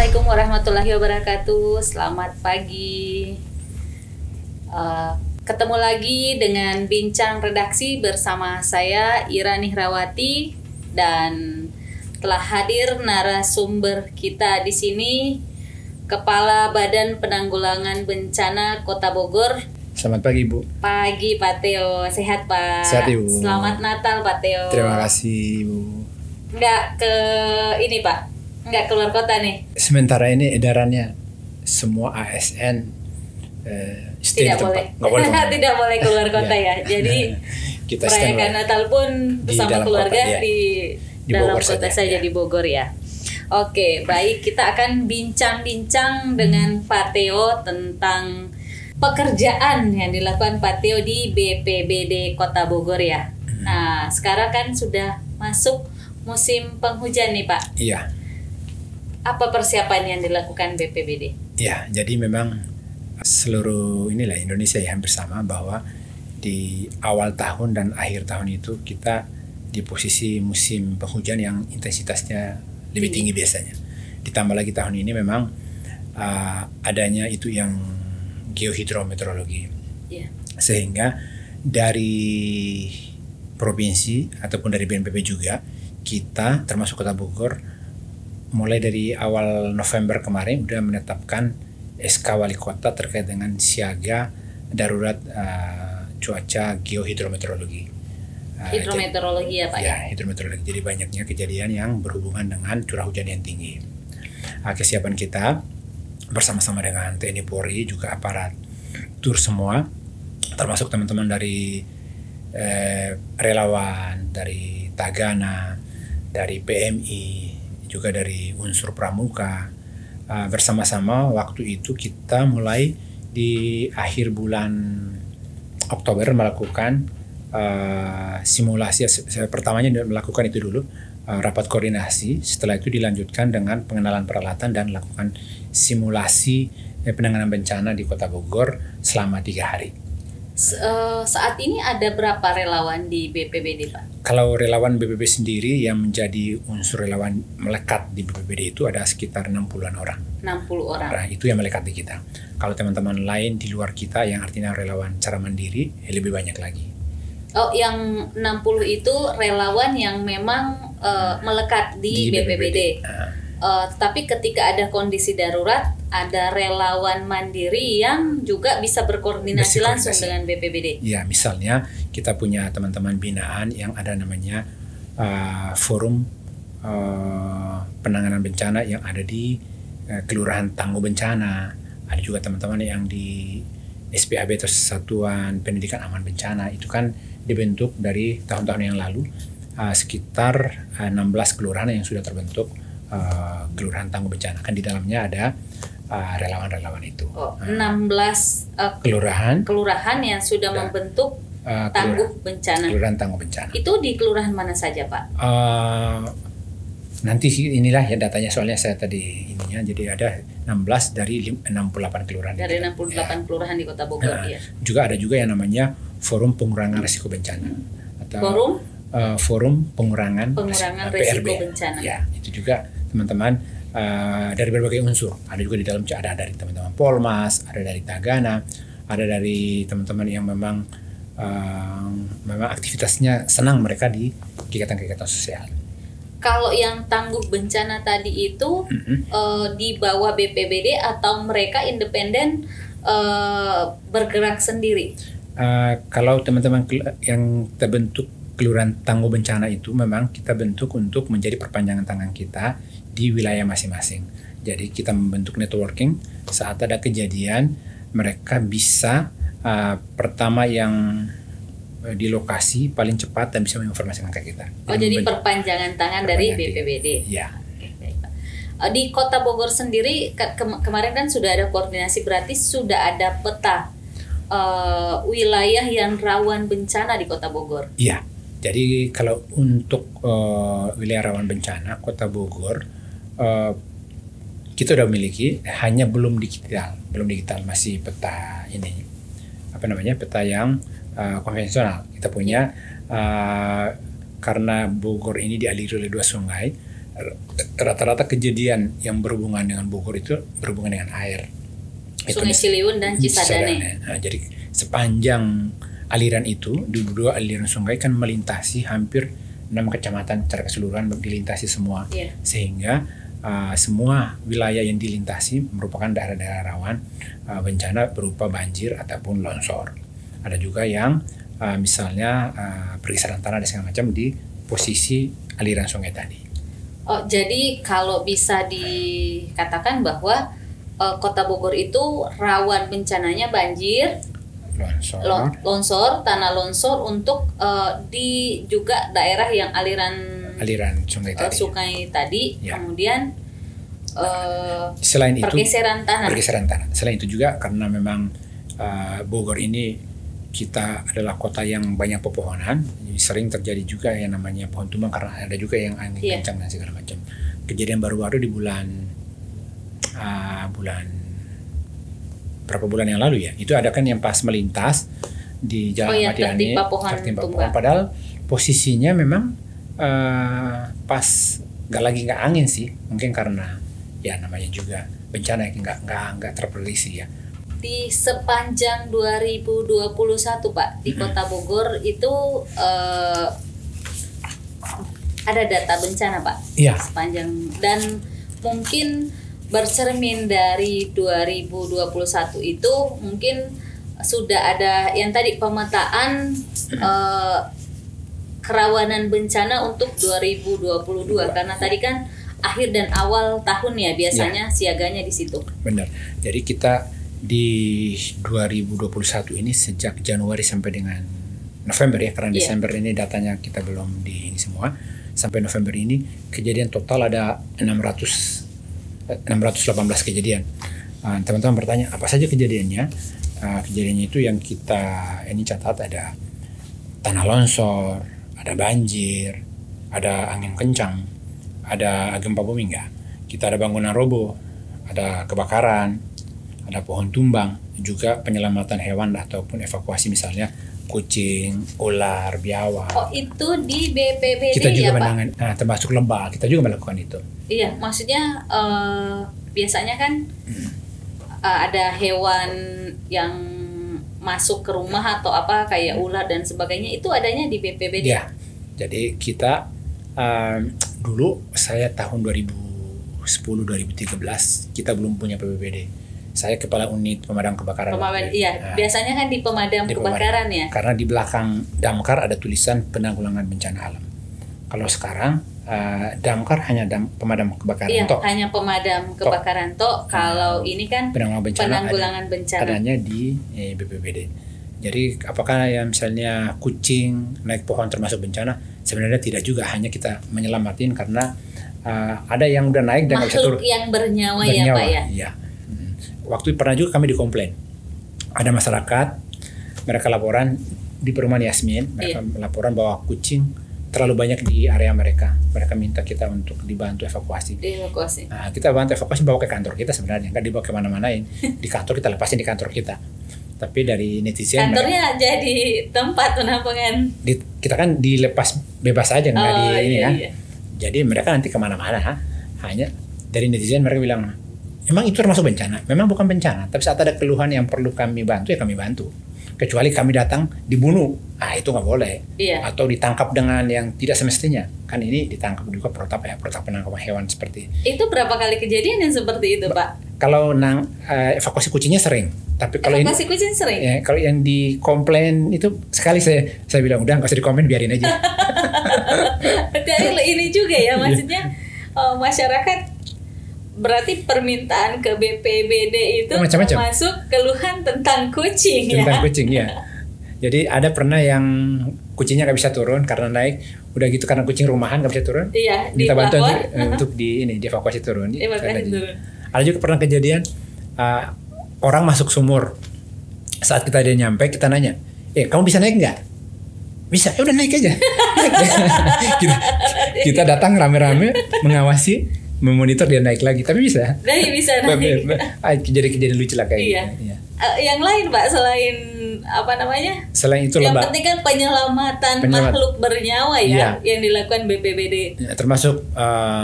Assalamualaikum warahmatullahi wabarakatuh. Selamat pagi. Ketemu lagi dengan Bincang Redaksi bersama saya Ira Nihrawati, dan telah hadir narasumber kita di sini, Kepala Badan Penanggulangan Bencana Kota Bogor. Selamat pagi, Bu. Pagi, Pak Teo. Sehat, Pak? Sehat, Ibu. Selamat Natal, Pak Teo. Terima kasih, Bu. Nggak ke ini, Pak? Nggak keluar kota nih? Sementara ini edarannya semua ASN stay Tidak di tempat. boleh. Nggak boleh. Tidak boleh keluar kota ya. Jadi kita merayakan Natal pun bersama keluarga kota, di dalam Bogor kota saja, ya. di Bogor ya. Oke, baik, kita akan bincang-bincang dengan Pak Teo tentang pekerjaan yang dilakukan Pak Teo di BPBD Kota Bogor ya. Nah, sekarang kan sudah masuk musim penghujan nih, Pak. Iya. Apa persiapan yang dilakukan BPBD? Ya, jadi memang seluruh Indonesia ya hampir sama, bahwa di awal tahun dan akhir tahun itu kita di posisi musim penghujan yang intensitasnya lebih tinggi biasanya. Ditambah lagi tahun ini memang adanya itu yang geohidrometeorologi. Yeah. Sehingga dari provinsi ataupun dari BNPB juga, kita termasuk Kota Bogor mulai dari awal November kemarin udah menetapkan SK Wali Kota terkait dengan siaga darurat cuaca geohidrometeorologi. Hidrometeorologi ya, Pak? Ya, hidrometeorologi. Jadi banyaknya kejadian yang berhubungan dengan curah hujan yang tinggi. Kesiapan kita bersama-sama dengan TNI Polri, juga aparat tur semua, termasuk teman-teman dari relawan, dari Tagana, dari PMI, juga dari unsur pramuka, bersama-sama waktu itu kita mulai di akhir bulan Oktober melakukan simulasi. Pertamanya melakukan itu dulu, rapat koordinasi. Setelah itu dilanjutkan dengan pengenalan peralatan dan lakukan simulasi penanganan bencana di Kota Bogor selama 3 hari. Saat ini ada berapa relawan di BPBD, Pak? Kalau relawan BPBD sendiri yang menjadi unsur relawan melekat di BPBD itu ada sekitar 60-an orang. 60 orang. Nah, itu yang melekat di kita. Kalau teman-teman lain di luar kita yang artinya relawan secara mandiri, lebih banyak lagi. Oh, yang 60 itu relawan yang memang melekat di BPBD. Tapi ketika ada kondisi darurat, ada relawan mandiri yang juga bisa berkoordinasi langsung dengan BPBD. Ya, misalnya kita punya teman-teman binaan yang ada namanya forum penanganan bencana yang ada di Kelurahan Tangguh Bencana. Ada juga teman-teman yang di SPAB atau Satuan Pendidikan Aman Bencana. Itu kan dibentuk dari tahun-tahun yang lalu, sekitar 16 kelurahan yang sudah terbentuk Kelurahan Tangguh Bencana. Kan di dalamnya ada relawan-relawan itu. 16 kelurahan yang sudah membentuk Tangguh Bencana. Kelurahan Tangguh Bencana. Itu di kelurahan mana saja, Pak? Nanti inilah ya datanya, soalnya saya tadi ininya, jadi ada 16 dari 68 kelurahan. Dari 68 kelurahan di Kota Bogor. Ya. Juga ada juga yang namanya Forum Pengurangan Risiko Bencana atau Forum Pengurangan Risiko Bencana. Ya, itu juga teman-teman dari berbagai unsur. Ada juga di dalam, ada dari teman-teman Polmas, ada dari Tagana, ada dari teman-teman yang memang aktivitasnya senang mereka di kegiatan-kegiatan sosial. Kalau yang Tangguh Bencana tadi itu di bawah BPBD atau mereka independen bergerak sendiri? Kalau teman-teman yang terbentuk Kelurahan Tangguh Bencana itu memang kita bentuk untuk menjadi perpanjangan tangan kita di wilayah masing-masing. Jadi kita membentuk networking, saat ada kejadian mereka bisa pertama yang di lokasi paling cepat dan bisa menginformasikan ke kita. Jadi perpanjangan tangan dari BPBD. Ya. Di Kota Bogor sendiri kemarin kan sudah ada koordinasi, berarti sudah ada peta wilayah yang rawan bencana di Kota Bogor. Iya. Jadi kalau untuk wilayah rawan bencana Kota Bogor, kita sudah memiliki, hanya belum digital masih peta ini, peta yang konvensional. Kita punya karena Bogor ini dialiri oleh 2 sungai, rata-rata kejadian yang berhubungan dengan Bogor itu berhubungan dengan air. Sungai Ciliwung dan Cisadane. Nah, jadi sepanjang aliran itu, dua aliran sungai kan melintasi hampir 6 kecamatan secara keseluruhan, dilintasi semua. Sehingga semua wilayah yang dilintasi merupakan daerah-daerah rawan bencana berupa banjir ataupun longsor. Ada juga yang misalnya pergeseran tanah dan segala macam di posisi aliran sungai tadi. Oh, jadi kalau bisa dikatakan bahwa Kota Bogor itu rawan bencananya banjir, longsor, tanah longsor untuk di juga daerah yang aliran sungai tadi. Ya. Kemudian selain itu pergeseran tanah. Selain itu juga karena memang Bogor ini kita adalah kota yang banyak pepohonan, sering terjadi juga yang namanya pohon tumbang karena ada juga yang angin kencang dan segala macam. Kejadian baru-baru di bulan berapa bulan yang lalu ya, itu ada kan yang pas melintas di Jalan Ahmad Yani tertimpa pohon, padahal posisinya memang pas nggak angin sih, mungkin karena ya namanya juga bencana yang nggak terprediksi ya. Di sepanjang 2021 Pak di Kota Bogor itu ada data bencana Pak? Iya. Sepanjang, dan mungkin bercermin dari 2021 itu mungkin sudah ada yang tadi pemetaan kerawanan bencana untuk 2022 karena tadi kan akhir dan awal tahun ya biasanya siaganya di situ. Benar. Jadi kita di 2021 ini sejak Januari sampai dengan November ya, karena Desember ini datanya kita belum di ini semua, sampai November ini kejadian total ada 618 kejadian. Teman-teman bertanya apa saja kejadiannya? Kejadiannya itu yang kita ini catat ada tanah longsor, ada banjir, ada angin kencang, ada gempa bumi enggak. Kita ada bangunan roboh, ada kebakaran, ada pohon tumbang, juga penyelamatan hewan ataupun evakuasi misalnya kucing, ular, biawak. Oh, itu di BPBD kita juga ya menangani, Pak? Termasuk lebah, kita juga melakukan itu. Iya, maksudnya biasanya kan ada hewan yang masuk ke rumah atau apa kayak ular dan sebagainya, itu adanya di BPBD. Ya, jadi kita dulu saya tahun 2010-2013 kita belum punya BPBD. Saya kepala unit pemadam kebakaran. Iya, biasanya kan di pemadam kebakaran ya. Karena di belakang damkar ada tulisan penanggulangan bencana alam. Kalau sekarang damkar hanya pemadam kebakaran tok. Hanya pemadam kebakaran tok. Kalau ini kan penanggulangan bencana adanya di BPBD. Jadi apakah ya misalnya kucing naik pohon termasuk bencana? Sebenarnya tidak juga, hanya kita menyelamatin karena ada yang udah naik dan nggak bisa turun. Makhluk yang bernyawa ya Pak ya. Iya. Waktu pernah juga kami dikomplain. Ada masyarakat, mereka laporan di perumahan Yasmin, mereka laporan bahwa kucing terlalu banyak di area mereka. Mereka minta kita untuk dibantu evakuasi. Nah, kita bantu evakuasi, bawa ke kantor kita sebenarnya, nggak dibawa kemana-manain. Di kantor kita lepasin di kantor kita. Tapi dari netizen. Kantornya jadi tempat penampungan. Kita kan dilepas bebas aja, nggak ini kan. Iya. Jadi mereka nanti kemana-mana, hanya dari netizen mereka bilang, emang itu termasuk bencana? Memang bukan bencana, tapi saat ada keluhan yang perlu kami bantu ya kami bantu. Kecuali kami datang dibunuh, itu nggak boleh. Iya. Atau ditangkap dengan yang tidak semestinya. Kan ini ditangkap juga protap penangkapan hewan seperti. Itu berapa kali kejadian yang seperti itu Pak? Kalau evakuasi kucingnya sering, tapi kalau evakuasi kucing sering. Ya, kalau yang dikomplain itu sekali saya bilang udah nggak usah dikomplain, biarin aja. Jadi ini juga ya maksudnya masyarakat. Berarti permintaan ke BPBD itu termasuk keluhan tentang kucing ya? Tentang kucing ya. Jadi ada pernah yang kucingnya nggak bisa turun karena naik, udah gitu karena kucing rumahan nggak bisa turun. Iya. Minta bantuan untuk dievakuasi turun. Ada juga pernah kejadian orang masuk sumur. Saat kita dia nyampe, kita nanya, kamu bisa naik nggak? Bisa, udah naik aja. kita datang rame-rame mengawasi, memonitor dia naik lagi, tapi bisa. Bisa naik. Kejadian lucu lah kayak gitu. Iya. yang lain Pak selain apa namanya? Selain itu yang Mbak, penting kan penyelamatan makhluk bernyawa ya yang dilakukan BPBD. Ya, termasuk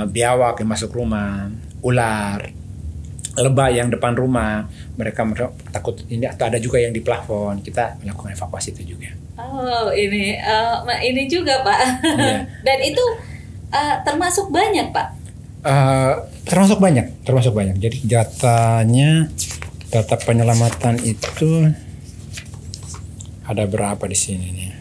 biawak yang masuk rumah, ular, lebah yang depan rumah, mereka takut ini, atau ada juga yang di plafon, kita melakukan evakuasi itu juga. Oh ini juga Pak. Iya. Dan itu termasuk banyak Pak. Termasuk banyak. Jadi data penyelamatan itu ada berapa di sini nih?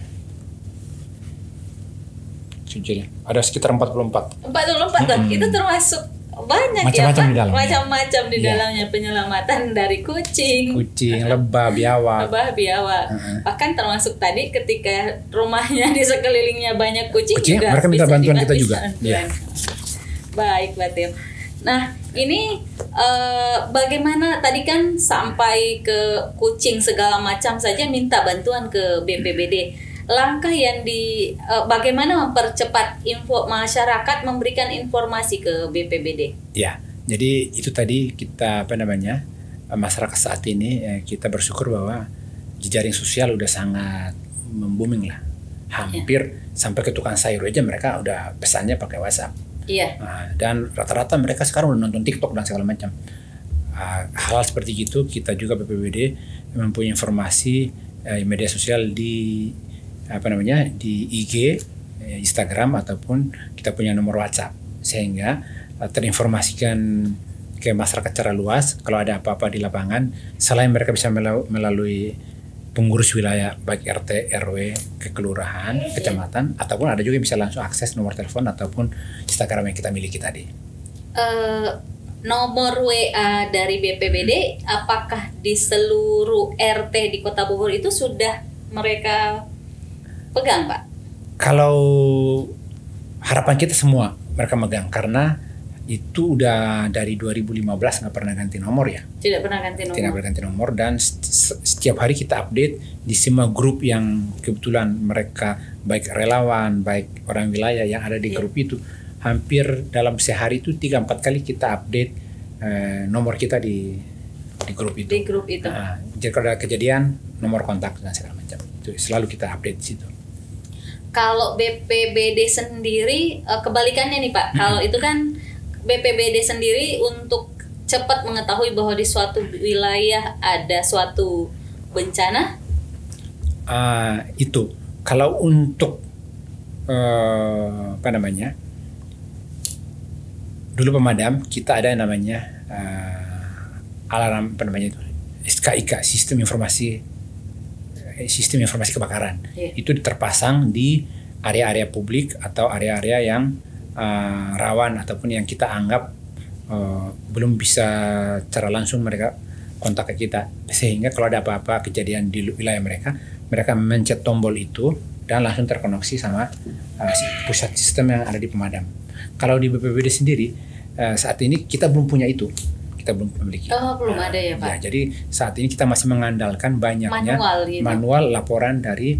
Jujur, ada sekitar 44. 44 tuh. Itu termasuk banyak macam-macam ya Pak. di dalamnya. Macam-macam di dalamnya penyelamatan dari kucing, lebah, biawak. Bahkan termasuk tadi ketika rumahnya di sekelilingnya banyak kucing juga mereka minta bantuan kita juga. Ya. Baik, Pak Teo. Nah, ini bagaimana tadi kan sampai ke kucing segala macam saja minta bantuan ke BPBD. Langkah yang bagaimana mempercepat masyarakat memberikan informasi ke BPBD? Ya, jadi itu tadi kita masyarakat saat ini kita bersyukur bahwa jejaring sosial udah sangat booming lah. Hampir sampai ke tukang sayur aja mereka udah pesannya pakai WhatsApp. Iya. Dan rata-rata mereka sekarang udah nonton TikTok dan segala macam. Hal seperti itu kita juga BPBD mempunyai informasi media sosial di IG, Instagram ataupun kita punya nomor WhatsApp sehingga terinformasikan ke masyarakat secara luas kalau ada apa-apa di lapangan. Selain mereka bisa melalui pengurus wilayah baik RT, RW, ke kelurahan, kecamatan, ataupun ada juga yang bisa langsung akses nomor telepon ataupun Instagram yang kita miliki tadi. Nomor WA dari BPBD apakah di seluruh RT di Kota Bogor itu sudah mereka pegang, Pak? Kalau harapan kita semua mereka megang, karena itu udah dari 2015 nggak pernah ganti nomor ya. Tidak pernah ganti nomor. Tidak pernah ganti nomor, dan setiap hari kita update di semua grup yang kebetulan mereka baik relawan, baik orang wilayah yang ada di grup itu. Hampir dalam sehari itu 3-4 kali kita update nomor kita di grup itu. Di grup itu. Jadi kalau ada kejadian, nomor kontak dan segala macam itu selalu kita update di situ. Kalau BPBD sendiri kebalikannya nih Pak. Kalau itu kan BPBD sendiri untuk cepat mengetahui bahwa di suatu wilayah ada suatu bencana. Itu kalau untuk dulu pemadam kita ada yang namanya alarm itu SKIK, sistem informasi kebakaran. Itu terpasang di area-area publik atau area-area yang rawan ataupun yang kita anggap belum bisa secara langsung mereka kontak ke kita, sehingga kalau ada apa-apa kejadian di wilayah mereka mencet tombol itu dan langsung terkoneksi sama pusat sistem yang ada di pemadam. Kalau di BPBD sendiri saat ini kita belum punya itu, kita belum memiliki. Belum ada ya Pak. Ya, jadi saat ini kita masih mengandalkan banyaknya manual laporan dari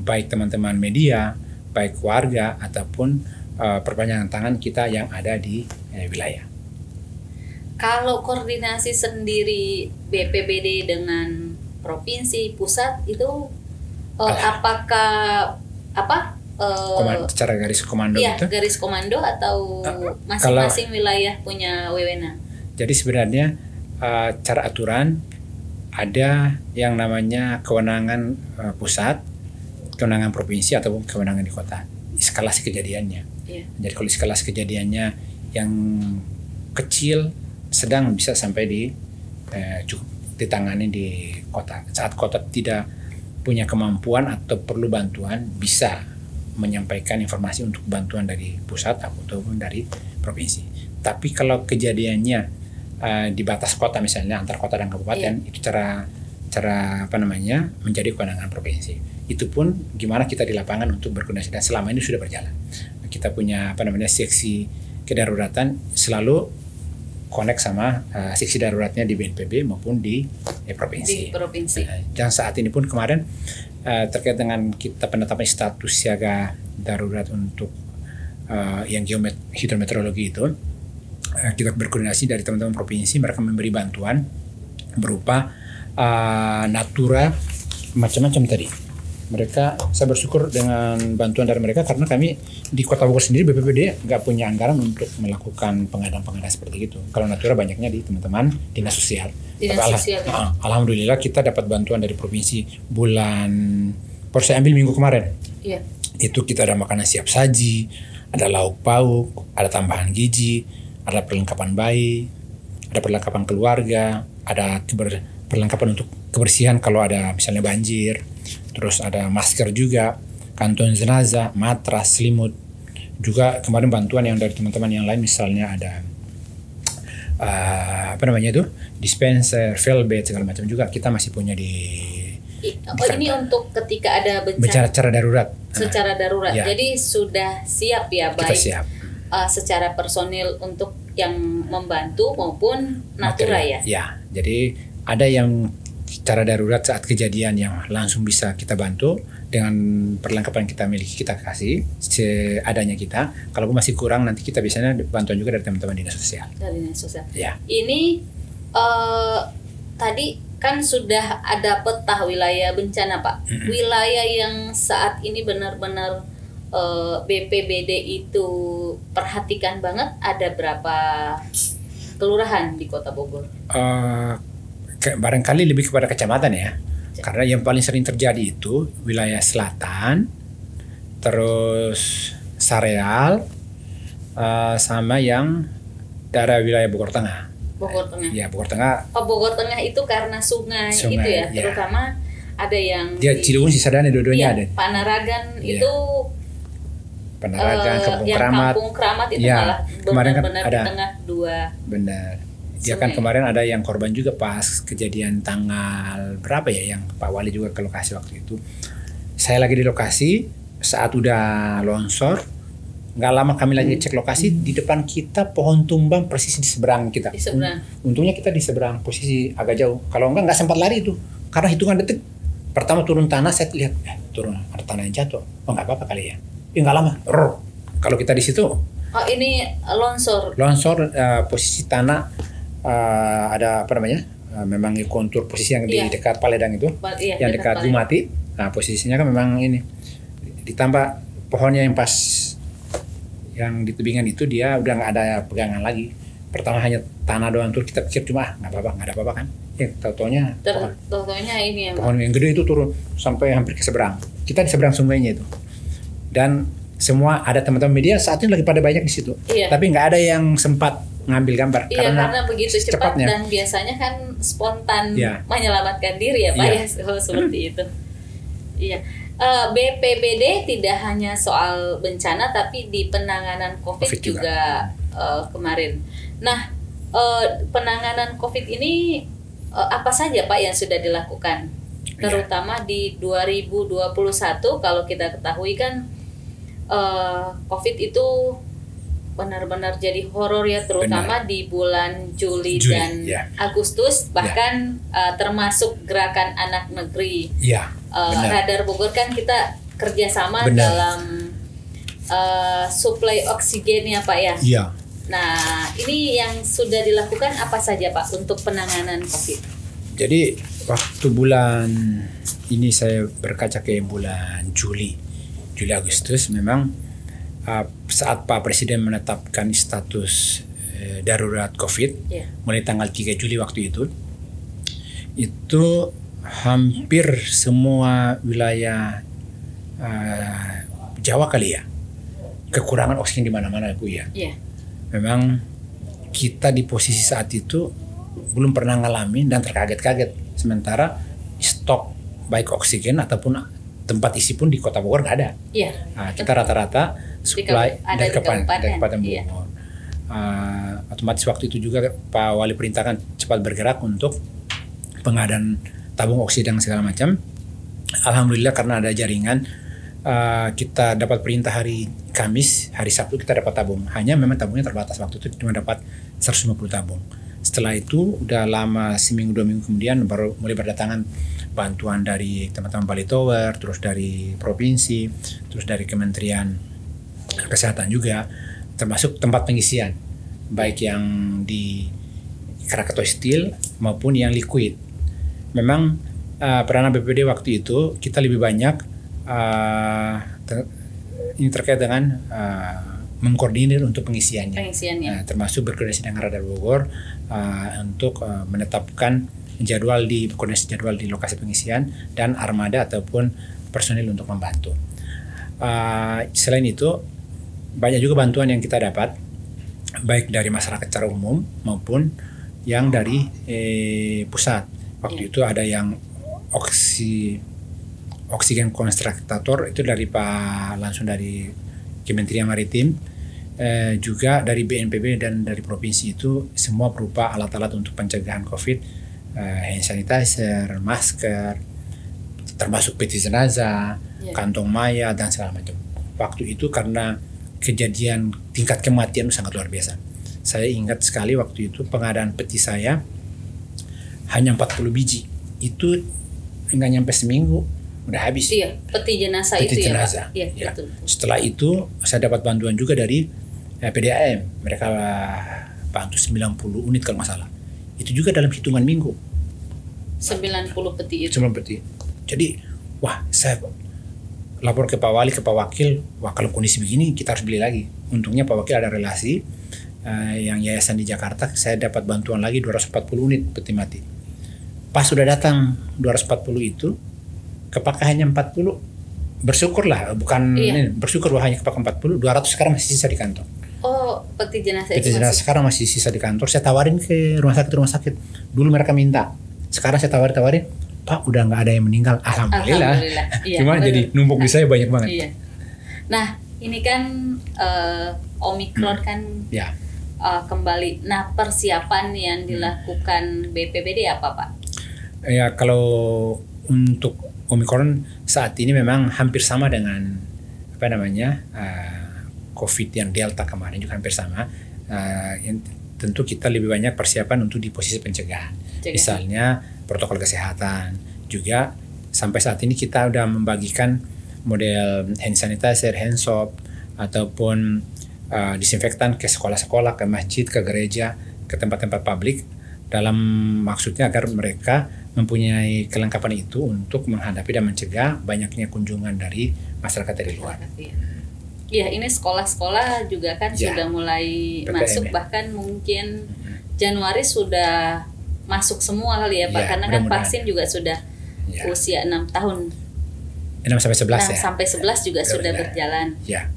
baik teman-teman media, baik warga ataupun perpanjangan tangan kita yang ada di wilayah. Kalau koordinasi sendiri BPBD dengan provinsi pusat itu apakah secara garis komando gitu? Garis komando atau masing-masing wilayah punya wewenang? Jadi sebenarnya cara aturan ada yang namanya kewenangan pusat, kewenangan provinsi ataupun kewenangan di kota. Eskalasi kejadiannya. Jadi kalau eskalasi kejadiannya yang kecil, sedang bisa sampai cukup ditangani di kota. Saat kota tidak punya kemampuan atau perlu bantuan, bisa menyampaikan informasi untuk bantuan dari pusat ataupun dari provinsi. Tapi kalau kejadiannya di batas kota misalnya antar kota dan kabupaten, itu cara menjadi kewenangan provinsi. Itu pun gimana kita di lapangan untuk berkoordinasi, dan selama ini sudah berjalan. Kita punya seksi kedaruratan selalu connect sama seksi daruratnya di BNPB maupun di provinsi. Dan saat ini pun kemarin terkait dengan kita penetapan status siaga darurat untuk yang hidrometeorologi itu, kita berkoordinasi dari teman-teman provinsi, mereka memberi bantuan berupa Natura, macam-macam tadi. Saya bersyukur dengan bantuan dari mereka karena kami di Kota Bogor sendiri BPBD nggak punya anggaran untuk melakukan pengadaan seperti itu. Kalau Natura banyaknya di teman-teman dinas sosial. Alhamdulillah kita dapat bantuan dari provinsi baru saya ambil minggu kemarin. Iya. Itu kita ada makanan siap saji, ada lauk pauk, ada tambahan gizi, ada perlengkapan bayi, ada perlengkapan keluarga, ada perlengkapan untuk kebersihan kalau ada misalnya banjir. Terus ada masker juga, kantong jenazah, matras, selimut. Juga kemarin bantuan yang dari teman-teman yang lain misalnya ada dispenser, velvet segala macam juga kita masih punya di ini untuk ketika ada bencana secara darurat. Secara darurat. Ya. Jadi sudah siap ya, baik siap. Secara personil untuk yang membantu maupun Natura ya. Ya, jadi ada yang secara darurat saat kejadian yang langsung bisa kita bantu dengan perlengkapan yang kita miliki, kita kasih seadanya kita. Kalau masih kurang nanti kita biasanya bantuan juga dari teman-teman dinas sosial. Dari dinas sosial. Ya. Ini tadi kan sudah ada peta wilayah bencana Pak. Wilayah yang saat ini benar-benar BPBD itu perhatikan banget, ada berapa kelurahan di Kota Bogor? Barangkali lebih kepada kecamatan ya. Karena yang paling sering terjadi itu wilayah selatan, terus Sareal, sama yang daerah wilayah Bogor Tengah. Bogor Tengah. Ya, Bogor Tengah. Bogor Tengah itu karena sungai itu ya, terutama ada yang dia Ciliwung, Cisadane dua-duanya ada. Panaragan itu Panaragan, Kampung yang Keramat. Kampung Keramat itu malah benar-benar di tengah dua. Benar. Dia kan kemarin ada yang korban juga pas kejadian tanggal berapa ya, yang Pak Wali juga ke lokasi waktu itu. Saya lagi di lokasi saat udah longsor. Nggak lama kami lagi cek lokasi, di depan kita pohon tumbang persis di seberang kita. Di seberang. Untungnya kita di seberang, posisi agak jauh. Kalau nggak sempat lari itu. Karena hitungan detik. Pertama turun tanah, saya lihat turun ada tanah yang jatuh. Oh nggak apa-apa kali ya. Nggak lama. Kalau kita di situ. Oh ini longsor. Longsor, posisi tanah ada memang kontur posisi yang di dekat Paledang itu, yang dekat Bumati. Nah posisinya kan memang ini. Ditambah pohonnya yang pas yang di tebingan itu dia udah nggak ada pegangan lagi. Pertama hanya tanah doang tuh, kita pikir cuma nggak ada apa-apa kan. Tau-taunya ini ya. Pohon yang gede itu turun sampai hampir ke seberang. Kita di seberang sungainya itu. Dan semua ada teman-teman media saat ini lagi pada banyak di situ. Iya. Tapi nggak ada yang sempat ngambil gambar karena begitu cepat dan biasanya kan spontan menyelamatkan diri ya Pak ya, seperti itu. Iya. BPBD tidak hanya soal bencana tapi di penanganan COVID juga kemarin. Nah, penanganan COVID ini apa saja Pak yang sudah dilakukan? Terutama di 2021 kalau kita ketahui kan COVID itu benar-benar jadi horor ya, terutama di bulan Juli dan Agustus, bahkan termasuk gerakan anak negeri. Radar Bogor kan kita kerjasama dalam suplai oksigennya Pak ya. Nah ini yang sudah dilakukan apa saja Pak untuk penanganan COVID? Jadi waktu bulan ini saya berkaca ke bulan Juli Agustus memang saat Pak Presiden menetapkan status darurat COVID mulai tanggal 3 Juli waktu itu hampir semua wilayah Jawa kali ya kekurangan oksigen di mana-mana Bu ya. Memang kita di posisi saat itu belum pernah ngalamin dan terkaget-kaget. Sementara stok baik oksigen ataupun tempat isi pun di Kota Bogor nggak ada. Nah, kita rata-rata supply dari Kabupaten Bogor. Otomatis waktu itu juga Pak Wali perintahkan cepat bergerak untuk pengadaan tabung oksigen segala macam. Alhamdulillah karena ada jaringan, kita dapat perintah hari Kamis, hari Sabtu kita dapat tabung. Hanya memang tabungnya terbatas, waktu itu cuma dapat 150 tabung. Setelah itu udah lama, seminggu 2 minggu kemudian baru mulai berdatangan bantuan dari teman-teman Bali Tower, terus dari provinsi, terus dari Kementerian Kesehatan juga, termasuk tempat pengisian baik yang di Krakatau Steel maupun yang liquid. memang peranan BPBD waktu itu kita lebih banyak ini terkait dengan mengkoordinir untuk pengisiannya. Termasuk berkoordinasi dengan Radar Bogor untuk menetapkan koordinasi jadwal di lokasi pengisian dan armada ataupun personil untuk membantu. Selain itu banyak juga bantuan yang kita dapat baik dari masyarakat secara umum maupun yang dari pusat. Waktu itu ada yang oksigen konstruktor itu langsung dari Kementerian Maritim, juga dari BNPB dan dari provinsi. Itu semua berupa alat-alat untuk pencegahan COVID, hand sanitizer, masker, termasuk peti jenazah, kantong mayat dan segala macam. Waktu itu karena kejadian tingkat kematian sangat luar biasa. Saya ingat sekali waktu itu pengadaan peti saya hanya 40 biji. Itu nggak nyampe seminggu udah habis. Iya, peti jenazah peti itu jenazah. ya, Pak? Iya, Betul. Setelah itu saya dapat bantuan juga dari PDAM. Mereka bantu 90 unit kalau nggak salah. Itu juga dalam hitungan minggu. 90 peti itu. 90 peti. Jadi, wah, saya lapor ke Pak Wali, ke Pak Wakil, wah kalau kondisi begini kita harus beli lagi. Untungnya Pak Wakil ada relasi yang yayasan di Jakarta, saya dapat bantuan lagi 240 unit peti mati. Pas sudah datang 240 itu, kepakai hanya 40. Bersyukurlah, bukan bersyukur bahwa hanya kepakai 40, 200 sekarang masih sisa di kantor. Oh, peti jenazah itu sekarang masih sisa di kantor. Saya tawarin ke rumah sakit. Dulu mereka minta. Sekarang saya tawarin, Pak udah nggak ada yang meninggal. Alhamdulillah. Iya, cuma jadi numpuk di saya banyak banget. Iya. Nah, ini kan Omikron kan kembali. Nah, persiapan yang dilakukan BPBD apa, Pak? Ya, kalau untuk Omikron saat ini memang hampir sama dengan COVID yang Delta kemarin juga hampir sama. Tentu kita lebih banyak persiapan untuk di posisi pencegahan. Misalnya protokol kesehatan. Juga sampai saat ini kita udah membagikan model hand sanitizer, hand soap, ataupun disinfektan ke sekolah-sekolah, ke masjid, ke gereja, ke tempat-tempat publik, dalam maksudnya agar mereka mempunyai kelengkapan itu untuk menghadapi dan mencegah banyaknya kunjungan dari masyarakat dari luar. Iya, ini sekolah-sekolah juga kan sudah mulai masuk, bahkan mungkin Januari sudah masuk semua kali ya, Pak, karena kan vaksin juga sudah usia 6 tahun. 6 sampai 11 6 sampai 11 juga sudah berjalan. Ya.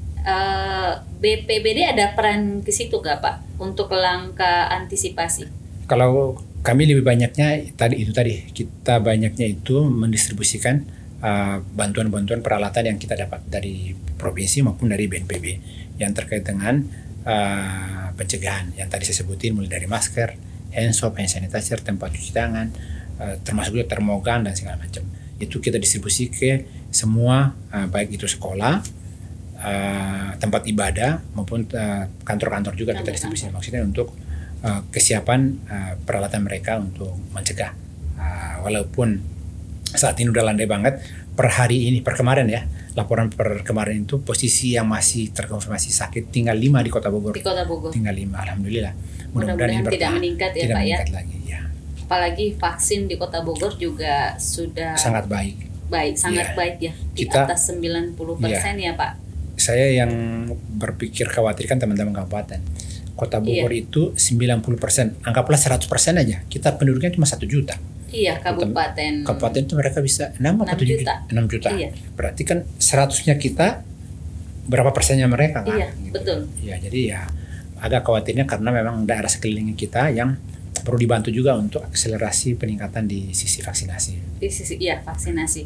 BPBD ada peran ke situ nggak, Pak, untuk langkah antisipasi? Kalau kami lebih banyaknya tadi kita banyaknya itu mendistribusikan bantuan-bantuan peralatan yang kita dapat dari provinsi maupun dari BNPB yang terkait dengan pencegahan yang tadi saya sebutin, mulai dari masker, hand soap, hand sanitizer, tempat cuci tangan, termasuk juga termogan dan segala macam. Itu kita distribusi ke semua, baik itu sekolah, tempat ibadah maupun kantor-kantor juga kita distribusi. Maksudnya untuk kesiapan peralatan mereka untuk mencegah. Walaupun saat ini udah landai banget, per kemarin ya, laporan per kemarin itu posisi yang masih terkonfirmasi sakit tinggal 5 di Kota Bogor. Di Kota Bogor. Tinggal 5, alhamdulillah. Mudah-mudahan tidak meningkat ya, Pak ya. Lagi, ya. Apalagi vaksin di Kota Bogor juga sudah sangat baik. Sangat baik ya. Di atas 90% ya, Pak. Saya yang berpikir khawatir kan teman-teman kabupaten. Kota Bogor itu 90%, anggaplah 100% aja. Kita penduduknya cuma 1 juta. Iya, kabupaten itu mereka bisa 6 atau 7 juta. 6 juta. Iya. Berarti kan 100-nya kita, berapa persennya mereka kan? Iya, gitu. Betul. Ya, jadi ya agak khawatirnya karena memang daerah sekeliling kita yang perlu dibantu juga untuk akselerasi peningkatan di sisi vaksinasi. Di sisi vaksinasi.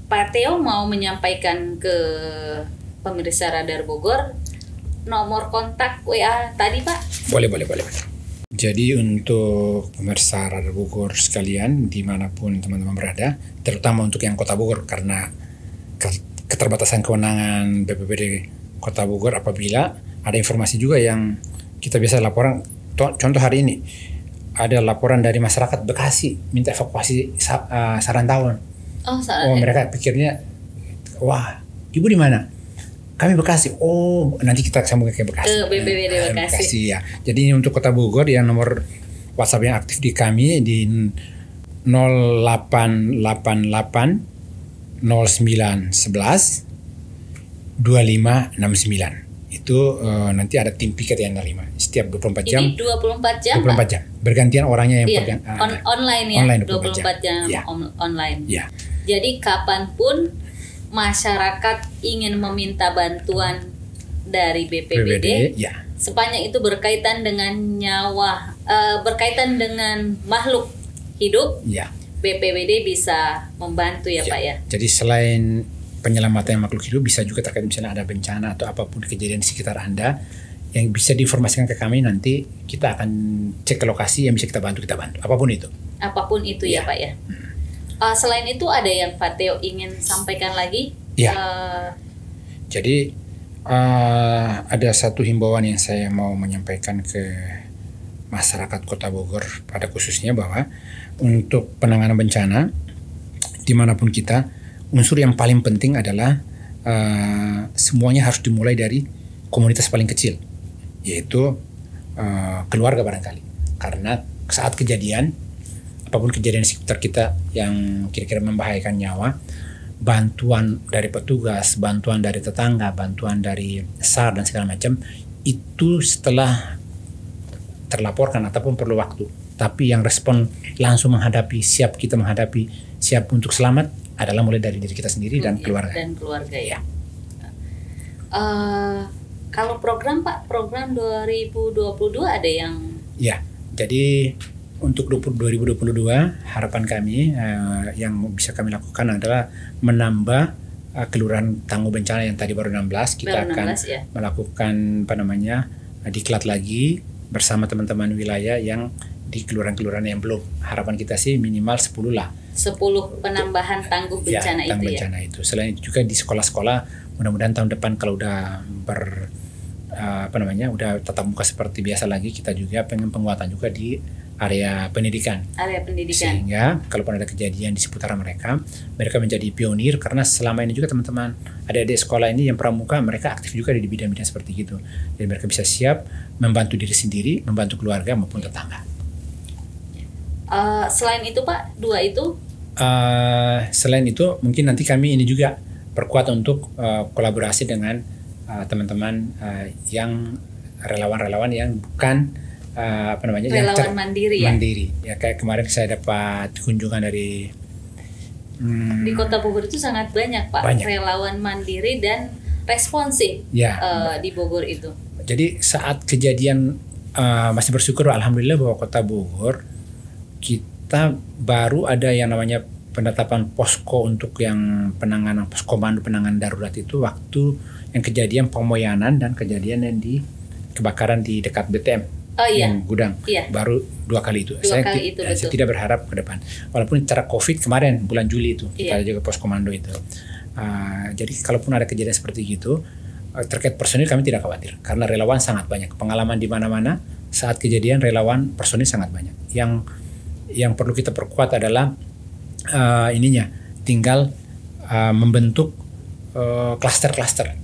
Pak Theo mau menyampaikan ke pemirsa Radar Bogor nomor kontak WA tadi, Pak? Boleh. Jadi untuk pemirsa Radar Bogor sekalian dimanapun teman-teman berada, terutama untuk yang Kota Bogor karena keterbatasan kewenangan BPBD Kota Bogor, apabila ada informasi juga yang kita biasa laporan, contoh hari ini ada laporan dari masyarakat Bekasi minta evakuasi Sarantawon. Mereka pikirnya, wah, ibu di mana? Kami Bekasi. Oh, nanti kita sambung ke Bekasi. Ke BPBD Bekasi. Ya. Jadi untuk Kota Bogor yang nomor WhatsApp yang aktif di kami di 0888 0911 2569. Itu nanti ada tim piket yang nerima setiap 24 jam. Ini 24 jam. 24 jam. Bergantian orangnya yang pegang. Online ya. Online 24 jam ya. Online. Ya. Jadi kapanpun masyarakat ingin meminta bantuan dari BPBD, ya. sepanjang itu berkaitan dengan nyawa, berkaitan dengan makhluk hidup, ya. BPBD bisa membantu ya Pak ya. Jadi selain penyelamatan makhluk hidup, bisa juga terkait misalnya ada bencana atau apapun kejadian di sekitar Anda yang bisa diinformasikan ke kami, nanti kita akan cek ke lokasi yang bisa kita bantu apapun itu. Apapun itu ya Pak ya. Selain itu ada yang Pak Theo ingin sampaikan lagi? Ya. Jadi ada satu himbauan yang saya mau menyampaikan ke masyarakat Kota Bogor pada khususnya, bahwa untuk penanganan bencana dimanapun kita, unsur yang paling penting adalah semuanya harus dimulai dari komunitas paling kecil, yaitu keluarga barangkali. Karena saat kejadian, apapun kejadian di sekitar kita yang kira-kira membahayakan nyawa, bantuan dari petugas, bantuan dari tetangga, bantuan dari SAR dan segala macam, itu setelah terlaporkan ataupun perlu waktu. Tapi yang respon langsung menghadapi, siap kita menghadapi, siap untuk selamat, adalah mulai dari diri kita sendiri dan keluarga. Dan keluarga ya. Kalau program Pak, program 2022 ada yang? Ya, jadi untuk 2022 harapan kami yang bisa kami lakukan adalah menambah kelurahan tangguh bencana yang tadi baru 16. Kita akan melakukan diklat lagi bersama teman-teman wilayah yang di kelurahan-kelurahan yang belum. Harapan kita sih minimal 10 lah. 10 penambahan tangguh bencana itu tangguh bencana itu. Selain itu juga di sekolah-sekolah, mudah-mudahan tahun depan kalau udah udah tatap muka seperti biasa lagi, kita juga pengen penguatan juga di area pendidikan. Sehingga kalaupun ada kejadian di seputaran mereka menjadi pionir, karena selama ini juga teman-teman adik-adik sekolah ini yang pramuka, mereka aktif juga di bidang-bidang seperti itu. Jadi mereka bisa siap membantu diri sendiri, membantu keluarga maupun tetangga. Selain itu Pak, selain itu mungkin nanti kami ini juga perkuat untuk kolaborasi dengan teman-teman yang relawan-relawan yang bukan relawan mandiri ya. Kayak kemarin saya dapat kunjungan dari di Kota Bogor itu sangat banyak Pak, relawan mandiri dan responsif di Bogor itu. Jadi saat kejadian masih bersyukur alhamdulillah bahwa Kota Bogor kita baru ada yang namanya penetapan posko untuk yang penanganan poskomando penanganan darurat itu waktu yang kejadian Pemoyanan dan kejadian yang di kebakaran di dekat BTM. Yang gudang baru 2 kali itu. Saya tidak berharap ke depan. Walaupun cara COVID kemarin bulan Juli itu kita juga poskomando itu. Jadi kalaupun ada kejadian seperti gitu, terkait personil kami tidak khawatir karena relawan sangat banyak. Pengalaman di mana-mana saat kejadian relawan personil sangat banyak. Yang perlu kita perkuat adalah tinggal membentuk klaster-klaster.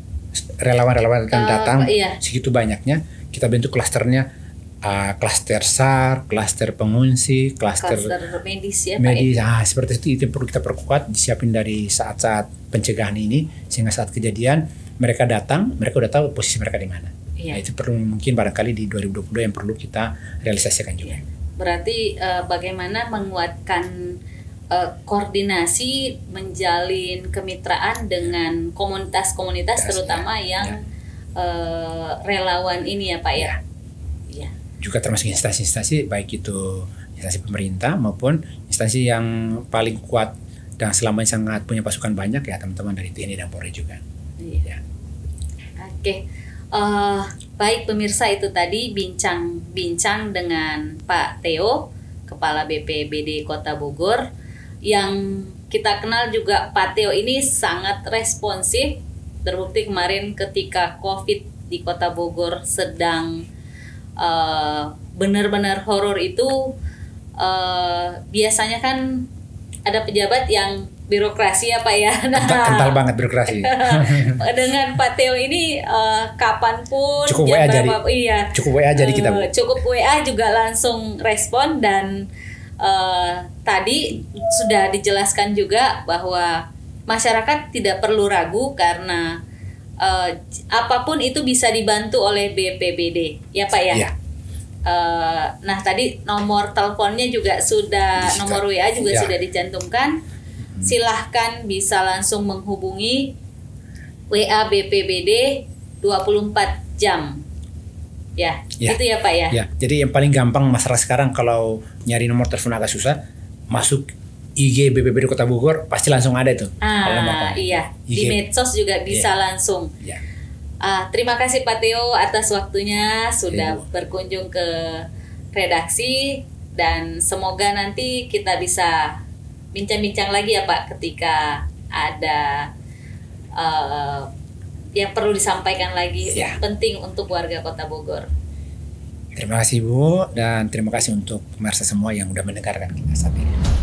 Relawan-relawan akan datang segitu banyaknya, kita bentuk klasternya. Klaster SAR, klaster pengungsi, klaster medis ya medis, seperti itu perlu kita perkuat, disiapin dari saat-saat pencegahan ini, sehingga saat kejadian mereka datang, mereka udah tahu posisi mereka di mana. Nah, itu perlu mungkin barangkali di 2022 yang perlu kita realisasikan juga. Berarti bagaimana menguatkan koordinasi, menjalin kemitraan dengan komunitas-komunitas terutama yang relawan ini ya Pak ya. Juga termasuk instansi-instansi, baik itu instansi pemerintah maupun instansi yang paling kuat dan selama ini sangat punya pasukan banyak ya teman-teman dari TNI dan Polri juga. Oke. Baik pemirsa, itu tadi bincang dengan Pak Theo, Kepala BPBD Kota Bogor, yang kita kenal juga Pak Theo ini sangat responsif. Terbukti kemarin ketika COVID di Kota Bogor sedang benar-benar horor itu, biasanya kan ada pejabat yang birokrasi ya Pak ya. Nah, Kental banget birokrasi. dengan Pak Theo ini kapanpun Cukup jam WA jadi. berapa, iya. Cukup WA jadi kita, Bu. Cukup WA juga langsung respon, dan tadi sudah dijelaskan juga bahwa masyarakat tidak perlu ragu karena apapun itu bisa dibantu oleh BPBD ya Pak ya. Iya. Nah tadi nomor teleponnya juga sudah, nomor WA juga sudah dicantumkan. Silahkan bisa langsung menghubungi WA BPBD 24 jam. Ya, gitu ya Pak ya. Ya, jadi yang paling gampang masalah sekarang kalau nyari nomor telepon agak susah, masuk IG BPBD Kota Bogor pasti langsung ada itu. Iya, di medsos juga bisa langsung. Ya. Terima kasih Pak Theo atas waktunya sudah berkunjung ke redaksi, dan semoga nanti kita bisa bincang-bincang lagi ya Pak ketika ada yang perlu disampaikan lagi penting untuk warga Kota Bogor. Terima kasih Bu, dan terima kasih untuk pemirsa semua yang sudah mendengarkan kita saat ini.